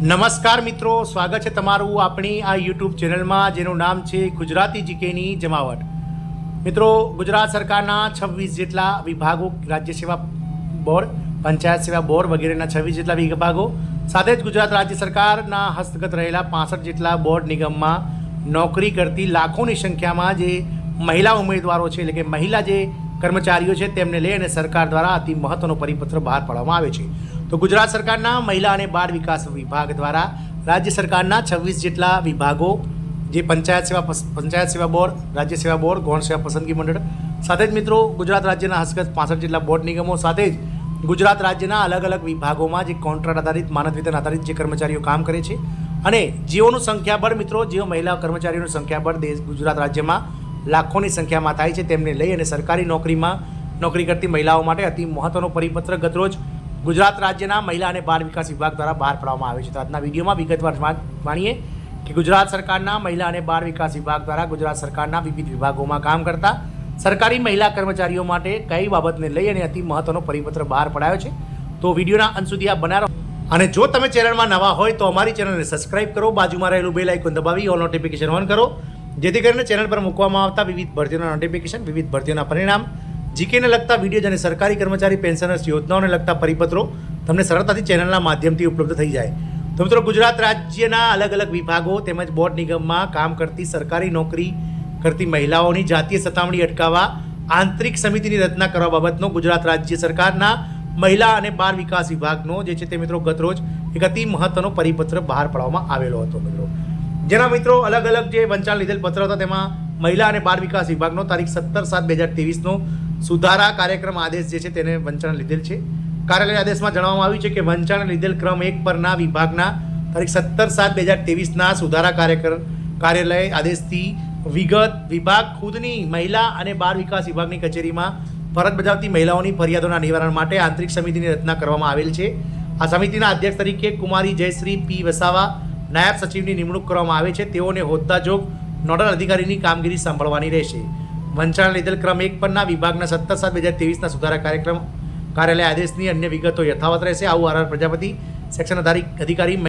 નમસ્કાર મિત્રો, સ્વાગત છે તમારું આપણી આ યુટ્યુબ ચેનલમાં જેનું નામ છે ગુજરાતી જીકેની જમાવટ। મિત્રો, ગુજરાત સરકારના 26 જેટલા વિભાગો, રાજ્ય સેવા બોર્ડ, પંચાયત સેવા બોર્ડ વગેરેના 26 જેટલા વિભાગો સાથે જ ગુજરાત રાજ્ય સરકારના હસ્તગત રહેલા 65 જેટલા બોર્ડ નિગમમાં નોકરી કરતી લાખોની સંખ્યામાં જે મહિલા ઉમેદવારો છે, એટલે કે મહિલા જે કર્મચારીઓ છે તેમને લઈ અને સરકાર દ્વારા અતિ મહત્વનો પરિપત્ર બહાર પાડવામાં આવે છે। તો ગુજરાત સરકારના મહિલા અને બાળ વિકાસ વિભાગ દ્વારા રાજ્ય સરકારના 26 જેટલા વિભાગો, જે પંચાયત સેવા બોર્ડ, રાજ્ય સેવા બોર્ડ, ગૌણ સેવા પસંદગી મંડળ સાથે જ મિત્રો ગુજરાત રાજ્યના હસ્તગત 65 જેટલા બોર્ડ નિગમો સાથે જ ગુજરાત રાજ્યના અલગ અલગ વિભાગોમાં જે કોન્ટ્રાક્ટ આધારિત, માનદ વેતન આધારિત જે કર્મચારીઓ કામ કરે છે અને જેઓનું સંખ્યાબળ મિત્રો, જેઓ મહિલા કર્મચારીઓનું સંખ્યાબળ ગુજરાત રાજ્યમાં લાખોની સંખ્યામાં થાય છે, તેમને લઈ અને સરકારી નોકરીમાં નોકરી કરતી મહિલાઓ માટે અતિ મહત્વનો પરિપત્ર ગતરોજ ગુજરાત રાજ્યના મહિલા અને બાળ વિકાસ વિભાગ દ્વારા બહાર પાડવામાં આવે છે। તો આજના વિડીયોમાં વિગતવાર જાણીએ કે ગુજરાત સરકારના મહિલા અને બાળ વિકાસ વિભાગ દ્વારા ગુજરાત સરકારના વિવિધ વિભાગોમાં કામ કરતા સરકારી મહિલા કર્મચારીઓ માટે કઈ બાબતને લઈ અને અતિ મહત્વનો પરિપત્ર બહાર પડાયો છે। તો વિડીયોના અંત સુધી આપ બના રહો અને જો તમે ચેનલમાં નવા હોય તો અમારી ચેનલને સબસ્ક્રાઇબ કરો, બાજુમાં રહેલું બેલ આઇકોન દબાવી ઓલ નોટિફિકેશન ઓન કરો, જેથી કરીને ચેનલ પર મૂકવામાં આવતા વિવિધ ભરતીઓના નોટિફિકેશન, વિવિધ ભરતીઓના પરિણામ, જીકેને લગતા વિડીયો અને સરકારી કર્મચારી પેન્શનર્સ યોજનાઓને લગતા પરિપત્રો તમને સરળતાથી ચેનલના માધ્યમથી ઉપલબ્ધ થઈ જાય। તો મિત્રો, ગુજરાત રાજ્યના અલગ અલગ વિભાગો તેમજ બોર્ડ નિગમમાં કામ કરતી સરકારી નોકરી કરતી મહિલાઓની જાતીય સતામણી અટકાવવા આંતરિક સમિતિની રચના કરવા બાબતનો ગુજરાત રાજ્ય સરકારના મહિલા અને બાળ વિકાસ વિભાગનો જે છે તે મિત્રો ગતરોજ એક અતિ મહત્વનો પરિપત્ર બહાર પાડવામાં આવેલો હતો મિત્રો, જેના મિત્રો અલગ અલગ જે વંચાણ લીધેલ પત્ર હતા તેમાં મહિલા અને બાળ વિકાસ વિભાગનો તારીખ 17/7/2023નો સુધારા કાર્યક્રમ આદેશ જે છે તેને વંચાણ લીધેલ છે। કાર્યાલય આદેશમાં જણાવવામાં આવ્યું છે કે વંચાણ લીધેલ ક્રમ 1 પરના વિભાગના તારીખ 17/7/2023ના સુધારા કાર્યાલય આદેશથી વિભાગ ખુદની મહિલા અને બાળ વિકાસ વિભાગની કચેરીમાં ફરજ બજાવતી મહિલાઓની ફરિયાદોના નિવારણ માટે આંતરિક સમિતિની રચના કરવામાં આવેલ છે। આ સમિતિના અધ્યક્ષ તરીકે કુમારી જયશ્રી પી વસાવા નાયબ સચિવની નિમણૂક કરવામાં આવે છે। તેઓને હોદ્દા જોગ નોડલ અધિકારીની કામગીરી સંભાળવાની રહેશે। વંચાણ લીધેલ ક્રમ 1 પરના વિભાગના 17/7/2023ના સુધારા કાર્યાલય આદેશની અન્ય વિગતો યથાવત રહેશે। આવું આર પ્રજાપતિ સેક્શન અધિકારી